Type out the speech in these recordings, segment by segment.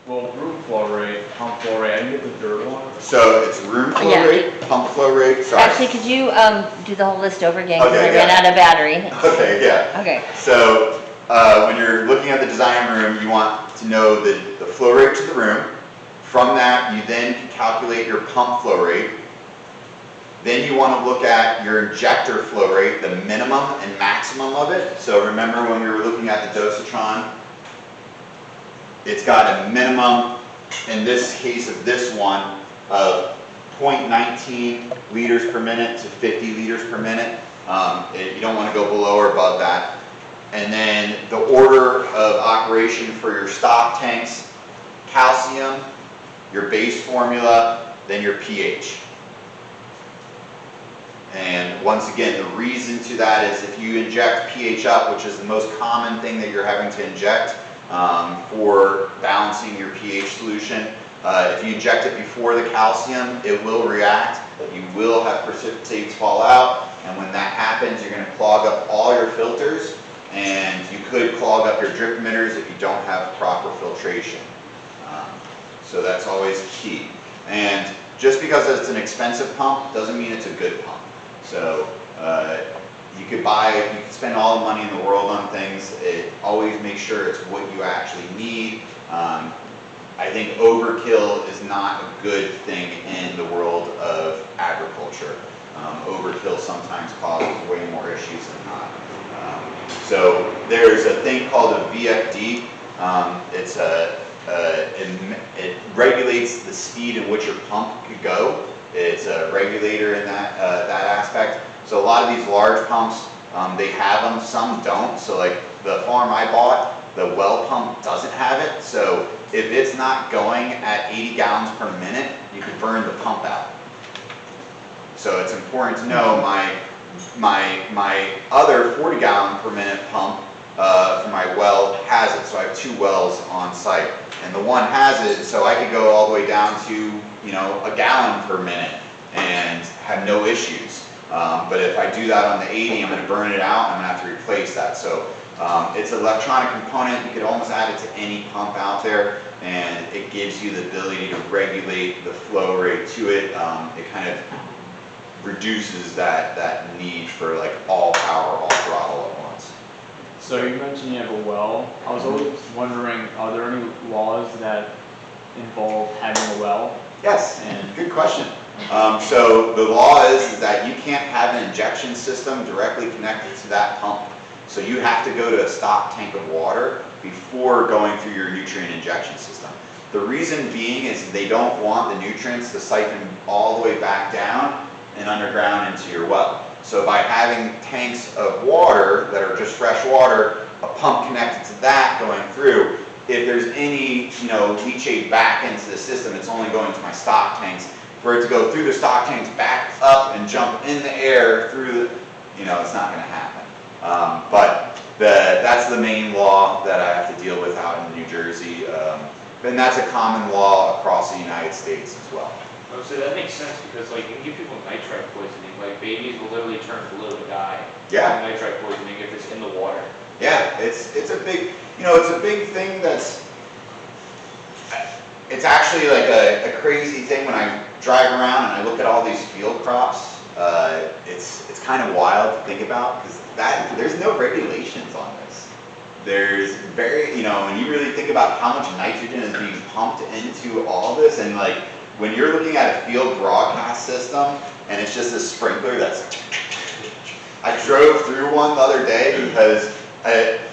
Well, room flow rate, pump flow rate, I didn't get the dirt one. So it's room flow Yeah. rate, pump flow rate, sorry. Actually, could you do the whole list over again, because Okay, I ran yeah. out of battery. Okay, yeah. Okay. So when you're looking at the design room, you want to know the flow rate to the room. From that, you then can calculate your pump flow rate. Then you want to look at your injector flow rate, the minimum and maximum of it. So remember when we were looking at the dosatron, it's got a minimum, in this case of this one, of 0.19 liters per minute to 50 liters per minute. You don't want to go below or above that. And then the order of operation for your stock tanks, calcium, your base formula, then your pH. And once again, the reason to that is if you inject pH up, which is the most common thing that you're having to inject for balancing your pH solution, if you inject it before the calcium, it will react. You will have precipitates fall out, and when that happens, you're going to clog up all your filters, and you could clog up your drip emitters if you don't have proper filtration. So that's always key. And just because it's an expensive pump doesn't mean it's a good pump. So you could spend all the money in the world on things. Always make sure it's what you actually need. I think overkill is not a good thing in the world of agriculture. Overkill sometimes causes way more issues than not. So there's a thing called a VFD. It regulates the speed in which your pump could go. It's a regulator in that aspect. So a lot of these large pumps, they have them, some don't. So like the farm I bought, the well pump doesn't have it. So if it's not going at 80 gallons per minute, you could burn the pump out. So it's important to know my other 40 gallon per minute pump for my well has it. So I have 2 wells on site, and the one has it, so I could go all the way down to a gallon per minute and have no issues. But if I do that on the 80, I'm going to burn it out. I'm going to have to replace that. So it's an electronic component. You could almost add it to any pump out there, and it gives you the ability to regulate the flow rate to it. It kind of reduces that need for like all power, all throttle at once. So you mentioned you have a well. I was always wondering, are there any laws that involve having a well? Yes, good question. So the law is that you can't have an injection system directly connected to that pump. So you have to go to a stock tank of water before going through your nutrient injection system. The reason being is they don't want the nutrients to siphon all the way back down and underground into your well. So by having tanks of water that are just fresh water, a pump connected to that going through, if there's any leachate back into the system, it's only going to my stock tanks. For it to go through the stock tanks back up and jump in the air through the, it's not going to happen. But that's the main law that I have to deal with out in New Jersey. And that's a common law across the United States as well. So that makes sense because like you can give people nitrite poisoning, like babies will literally turn blue and die. Yeah. From nitrite poisoning if it's in the water. Yeah, it's a big, it's a big thing it's actually like a crazy thing when I drive around and I look at all these field crops. It's kind of wild to think about because there's no regulations on this. There's when you really think about how much nitrogen is being pumped into all this, and like when you're looking at a field broadcast system and it's just a sprinkler I drove through one the other day because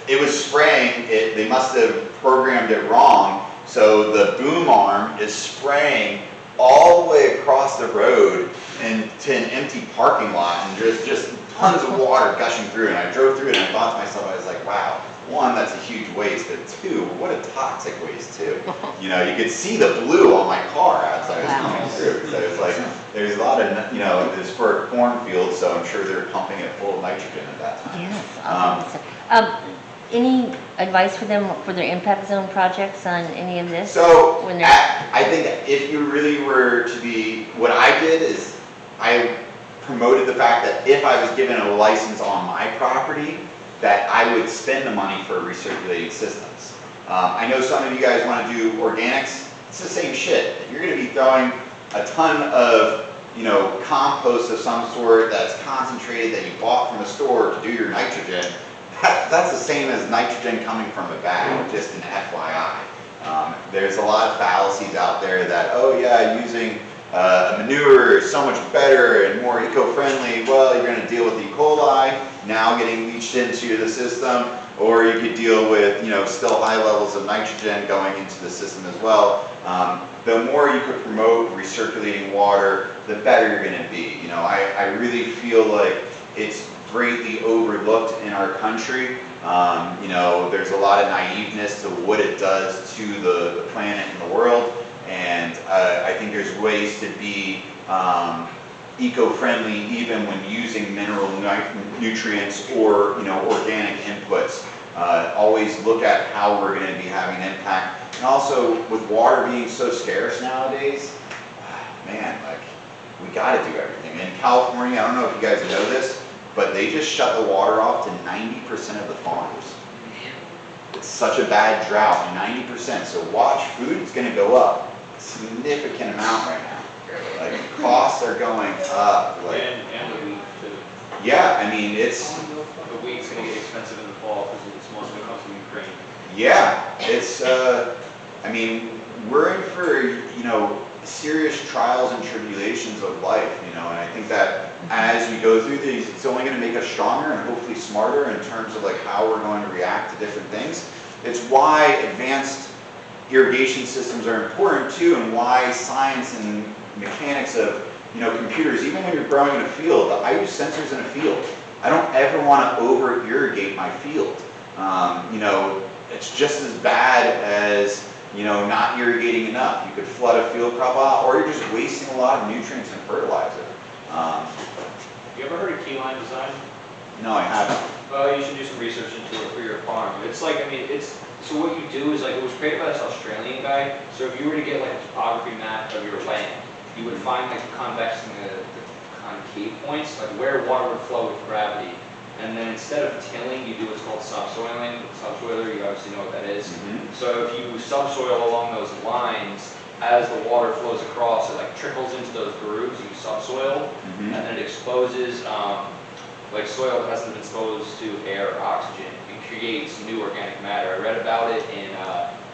it was spraying, they must have programmed it wrong, so the boom arm is spraying all the way across the road into an empty parking lot, and there's just tons of water gushing through, and I drove through it and I thought to myself, I was like, wow, one, that's a huge waste, but two, what a toxic waste too. You could see the blue on my car as I was coming through. So it's like, there's a lot of, it's for a cornfield, so I'm sure they're pumping it full of nitrogen at that time. Yes. Any advice for them for their impact zone projects on any of this? So I think if you really were to be, what I did is I promoted the fact that if I was given a license on my property, that I would spend the money for recirculating systems. I know some of you guys want to do organics. It's the same shit. If you're going to be throwing a ton of, compost of some sort that's concentrated that you bought from a store to do your nitrogen, that's the same as nitrogen coming from a bag, just an FYI. There's a lot of fallacies out there that, oh yeah, using manure is so much better and more eco-friendly. Well, you're going to deal with E. coli now getting leached into the system, or you could deal with, still high levels of nitrogen going into the system as well. The more you could promote recirculating water, the better you're going to be. I really feel like it's greatly overlooked in our country. There's a lot of naiveness to what it does to the planet and the world, and I think there's ways to be eco-friendly even when using mineral nutrients or organic inputs. Always look at how we're going to be having an impact. And also with water being so scarce nowadays, man, we got to do everything. In California, I don't know if you guys know this, but they just shut the water off to 90% of the farms. It's such a bad drought, 90%. So watch, food is going to go up a significant amount right now. Costs are going up. And the wheat too. Yeah, I mean, it's... The wheat's gonna get expensive in the fall because it's mostly comes from Ukraine. Yeah, it's, we're in for, serious trials and tribulations of life, and I think that as we go through these, it's only going to make us stronger and hopefully smarter in terms of how we're going to react to different things. It's why advanced irrigation systems are important too, and why science and mechanics of, computers, even when you're growing in a field, I use sensors in a field. I don't ever want to over irrigate my field. It's just as bad as not irrigating enough. You could flood a field crop out, or you're just wasting a lot of nutrients and fertilizer. You ever heard of keyline design? No, I haven't. You should do some research into it for your farm. It's so what you do is it was created by this Australian guy. So if you were to get a topography map of your land, you would find the convex and the concave points, where water would flow with gravity. And then instead of tilling, you do what's called subsoiling. Subsoiler, you obviously know what that is. Mm-hmm. So if you subsoil along those lines, as the water flows across, it trickles into those grooves, you subsoil, Mm-hmm. and then it exposes, soil that hasn't been exposed to air or oxygen, and creates new organic matter. I read about it in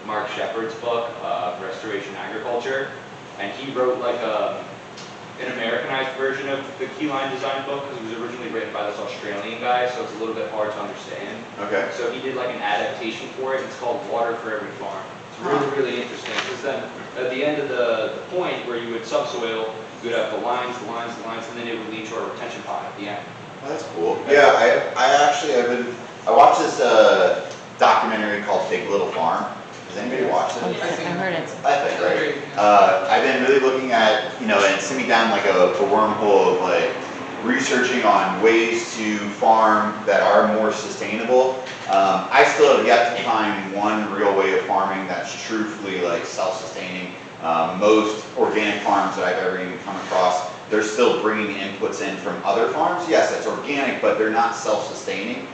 Mark Shepard's book, Restoration Agriculture, and he wrote an Americanized version of the keyline design book because it was originally written by this Australian guy, so it's a little bit hard to understand. Okay. So he did an adaptation for it, and it's called Water for Every Farm. It's really, really interesting because then at the end of the point where you would subsoil, you would have the lines, and then it would lead to a retention pond at the end. Oh, that's cool. Yeah, I watched this documentary called Big Little Farm. Has anybody watched it? I heard it. Epic, right? I've been really looking at, and sitting down a wormhole of researching on ways to farm that are more sustainable. I still have yet to find one real way of farming that's truthfully self-sustaining. Most organic farms that I've ever even come across, they're still bringing inputs in from other farms. Yes, it's organic, but they're not self-sustaining.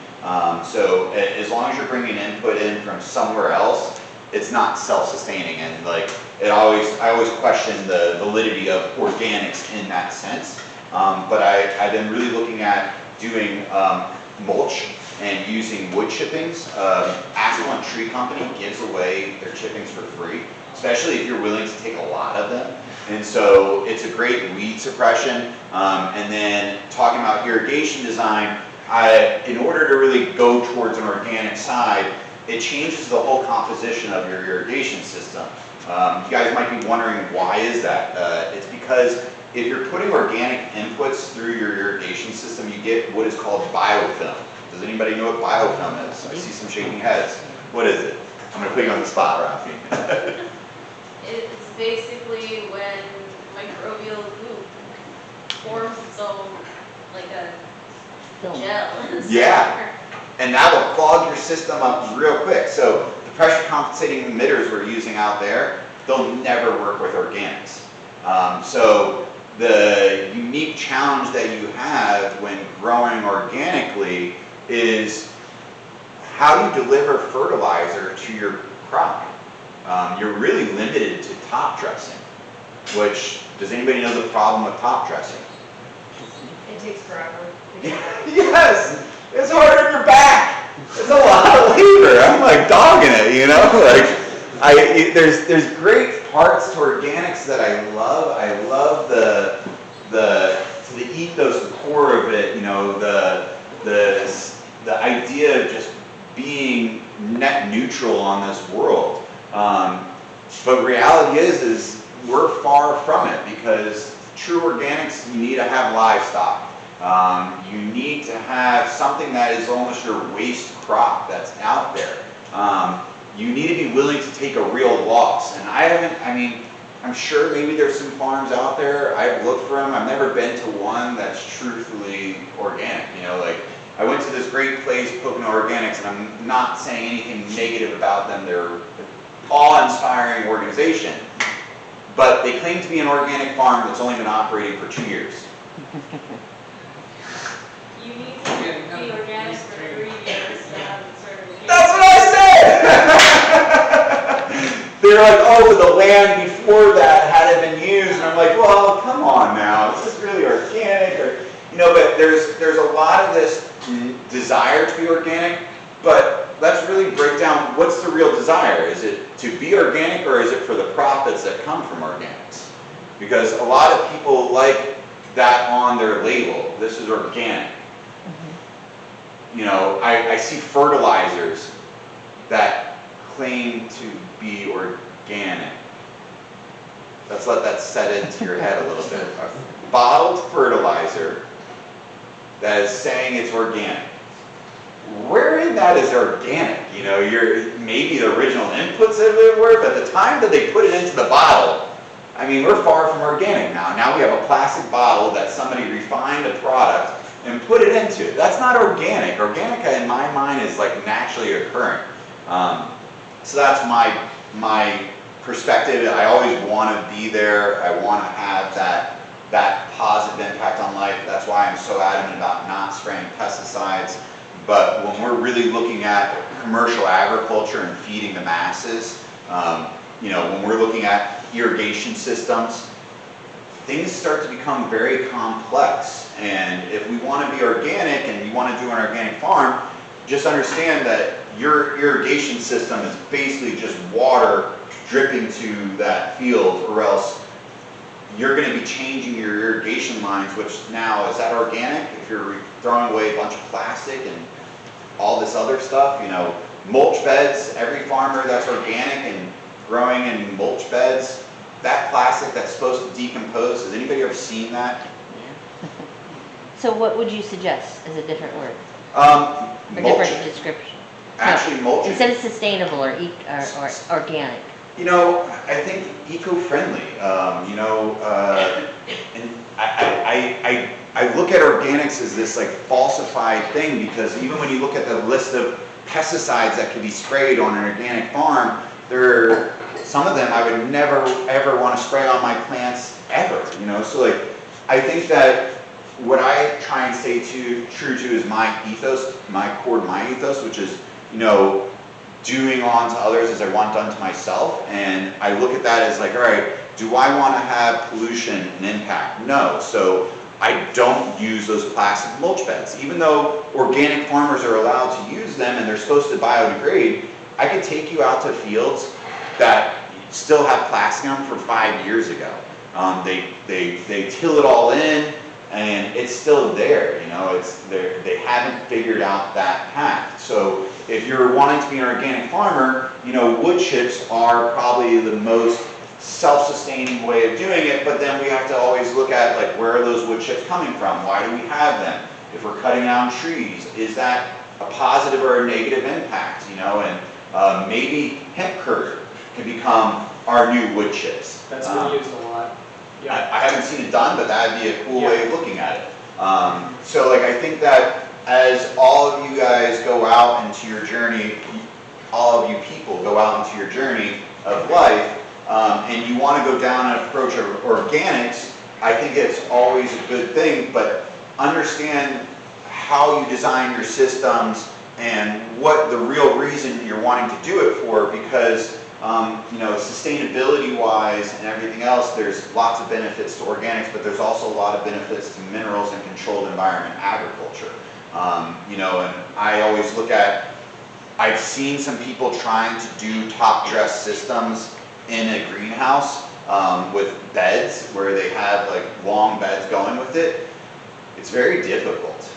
So as long as you're bringing input in from somewhere else, it's not self-sustaining, and I always question the validity of organics in that sense. But I've been really looking at doing mulch and using wood chippings. Aspen Tree Company gives away their chippings for free, especially if you're willing to take a lot of them. And so it's a great weed suppression. And then talking about irrigation design, in order to really go towards an organic side, it changes the whole composition of your irrigation system. You guys might be wondering, why is that? It's because if you're putting organic inputs through your irrigation system, you get what is called biofilm. Does anybody know what biofilm is? I see some shaking heads. What is it? I'm going to put you on the spot, Rafi. It's basically when microbial goop forms its own, a Film. gel. Yeah. And that will clog your system up real quick. So the pressure compensating emitters we're using out there, they'll never work with organics. So the unique challenge that you have when growing organically is how do you deliver fertilizer to your crop. You're really limited to top dressing, which, does anybody know the problem with top dressing? It takes forever. Yes, it's hard on your back. It's a lot of labor. I'm like dogging it, you know. Like, there's great parts to organics that I love. I love the ethos, the core of it. You know, the idea of just being net neutral on this world. But reality is we're far from it, because true organics, you need to have livestock. You need to have something that is almost your waste crop that's out there. You need to be willing to take a real loss. And I'm sure maybe there's some farms out there. I've looked for them. I've never been to one that's truthfully organic. You know, like, I went to this great place, Pocono Organics, and I'm not saying anything negative about them. They're an awe-inspiring organization. But they claim to be an organic farm that's only been operating for 2 years. You need to be organic for 3 years to have the certification. That's what I said! They're like, oh, the land before that hadn't been used. And I'm like, well, come on now. Is this really organic? Or, you know, but there's a lot of this desire to be organic, but let's really break down what's the real desire. Is it to be organic, or is it for the profits that come from organics? Because a lot of people like that on their label. This is organic. You know, I see fertilizers that claim to be organic. Let's let that set into your head a little bit. A bottled fertilizer that is saying it's organic. Where in that is organic? You know, maybe the original inputs that they were, but the time that they put it into the bottle, I mean, we're far from organic now. Now we have a plastic bottle that somebody refined a product and put it into. That's not organic. Organic, in my mind, is like naturally occurring. So that's my perspective. I always want to be there. I want to have that positive impact on life. That's why I'm so adamant about not spraying pesticides. But when we're really looking at commercial agriculture and feeding the masses, you know, when we're looking at irrigation systems, things start to become very complex. And if we want to be organic and you want to do an organic farm, just understand that your irrigation system is basically just water dripping to that field, or else you're going to be changing your irrigation lines, which now, is that organic? If you're throwing away a bunch of plastic and all this other stuff, you know, mulch beds, every farmer that's organic and growing in mulch beds, that plastic that's supposed to decompose, has anybody ever seen that? So what would you suggest as a different word? Mulching. Or different description? Actually, mulching. Instead of sustainable or organic. You know, I think eco-friendly. You know, and I look at organics as this like falsified thing, because even when you look at the list of pesticides that can be sprayed on an organic farm, some of them I would never ever want to spray on my plants ever. You know, so like I think that what I try and stay true to is my ethos, my ethos, which is, you know, doing unto others as I want done to myself. And I look at that as like, all right, do I want to have pollution and impact? No. So I don't use those plastic mulch beds. Even though organic farmers are allowed to use them and they're supposed to biodegrade, I could take you out to fields that still have plastic in them from 5 years ago. They till it all in, and it's still there. You know, they haven't figured out that path. So if you're wanting to be an organic farmer, you know, wood chips are probably the most self-sustaining way of doing it, but then we have to always look at, like, where are those wood chips coming from? Why do we have them? If we're cutting down trees, is that a positive or a negative impact? You know, and maybe hemp curd can become our new wood chips. That's been used a lot. Yeah. I haven't seen it done, but that'd be a cool way of looking at it. So like, I think that as all of you guys go out into your journey, all of you people go out into your journey of life, and you want to go down an approach of organics, I think it's always a good thing, but understand how you design your systems And what the real reason you're wanting to do it for, because you know, sustainability wise and everything else, there's lots of benefits to organics, but there's also a lot of benefits to minerals and controlled environment agriculture. You know, and I always look at, I've seen some people trying to do top dress systems in a greenhouse with beds where they have like long beds going with it. It's very difficult.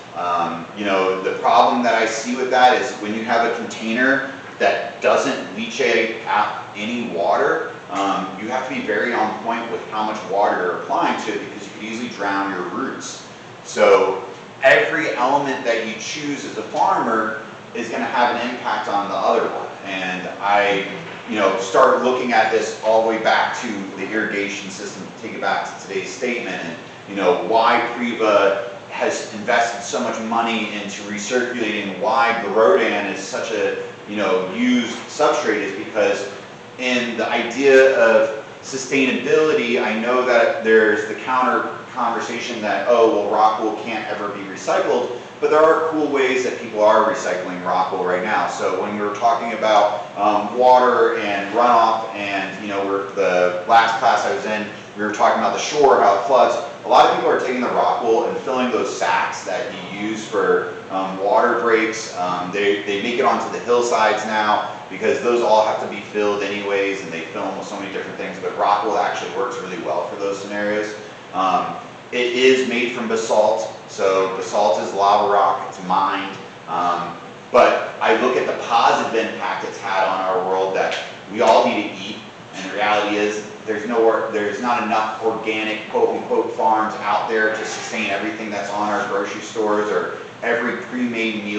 You know, the problem that I see with that is when you have a container that doesn't leachate out any water, you have to be very on point with how much water you're applying to it, because you could easily drown your roots. So every element that you choose as a farmer is going to have an impact on the other one. And I, you know, start looking at this all the way back to the irrigation system, to take it back to today's statement, and you know, why Priva has invested so much money into recirculating, why Grodan is such a, you know, used substrate, is because in the idea of sustainability, I know that there's the counter conversation that, oh, well, rock wool can't ever be recycled, but there are cool ways that people are recycling rock wool right now. So when we were talking about water and runoff, and you know, the last class I was in, we were talking about the shore, how it floods. A lot of people are taking the rock wool and filling those sacks that you use for water breaks. They make it onto the hillsides now, because those all have to be filled anyways, and they fill them with so many different things, but rock wool actually works really well for those scenarios. It is made from basalt, so basalt is lava rock, it's mined, but I look at the positive impact it's had on our world, that we all need to eat, and the reality is there's not enough organic quote-unquote farms out there to sustain everything that's on our grocery stores, or every pre-made meal